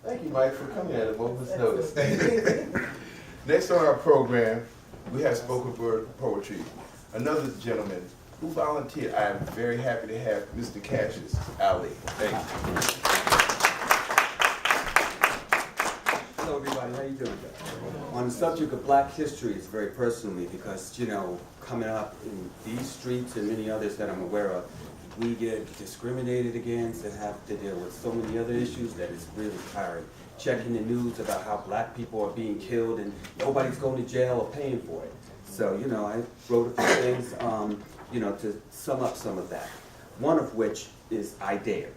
Thank you, Mike, for coming at a moment's notice. Next on our program, we have spoken word poetry. Another gentleman who volunteered. I am very happy to have Mr. Cassius, Ali. Thank you. Hello, everybody. How you doing? On the subject of Black history, it's very personal to me because, you know, coming up in these streets and many others that I'm aware of, we get discriminated against and have to deal with so many other issues that it's really tiring. Checking the news about how Black people are being killed and nobody's going to jail or paying for it. So, you know, I wrote a few things, you know, to sum up some of that. One of which is I dared.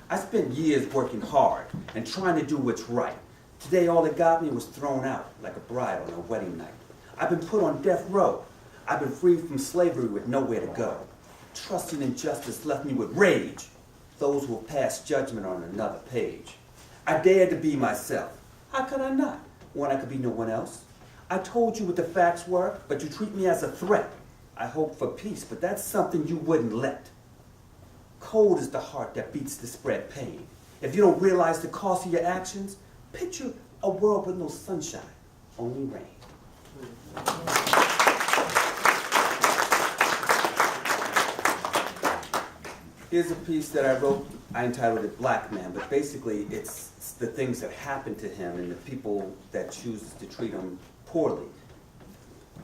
I spent years working hard and trying to do what's right. Today, all that got me was thrown out like a bride on a wedding night. I've been put on death row. I've been freed from slavery with nowhere to go. Trusting in justice left me with rage. Those will pass judgment on another page. I dared to be myself. How could I not, when I could be no one else? I told you what the facts were, but you treat me as a threat. I hope for peace, but that's something you wouldn't let. Cold is the heart that beats to spread pain. If you don't realize the cost of your actions, picture a world with no sunshine, only rain. Here's a piece that I wrote. I entitled it Black Man, but basically it's the things that happen to him and the people that chooses to treat him poorly.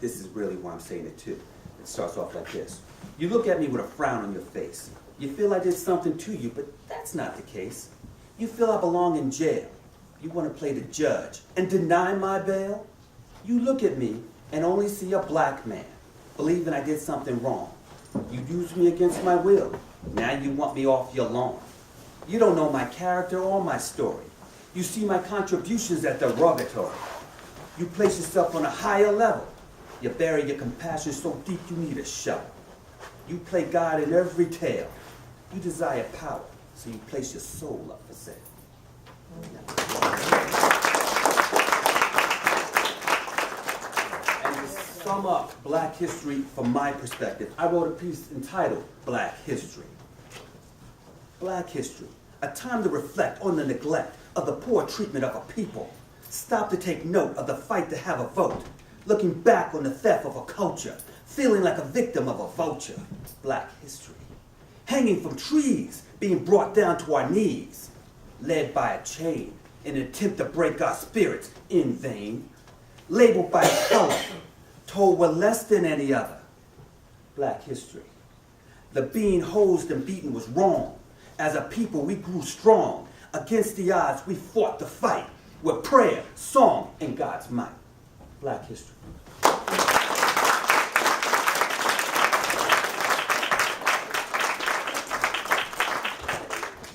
This is really why I'm saying it too. It starts off like this. You look at me with a frown on your face. You feel I did something to you, but that's not the case. You feel I belong in jail. You want to play the judge and deny my bail? You look at me and only see a black man, believing I did something wrong. You used me against my will. Now you want me off your lawn. You don't know my character or my story. You see my contributions as derogatory. You place yourself on a higher level. You bury your compassion so deep you need a shovel. You play God in every tale. You desire power, so you place your soul up for sale. And to sum up Black history from my perspective, I wrote a piece entitled Black History. Black history, a time to reflect on the neglect of the poor treatment of a people. Stop to take note of the fight to have a vote. Looking back on the theft of a culture, feeling like a victim of a vulture. Black history. Hanging from trees, being brought down to our knees. Led by a chain, in an attempt to break our spirits in vain. Labeled by a color, told we're less than any other. Black history. The being hosed and beaten was wrong. As a people, we grew strong. Against the odds, we fought the fight with prayer, song, and God's might. Black history.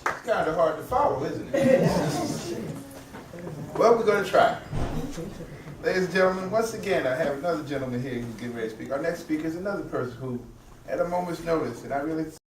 It's kind of hard to follow, isn't it? Well, we're going to try. Ladies and gentlemen, once again, I have another gentleman here who's getting ready to speak. Our next speaker is another person who, at a moment's notice, and I really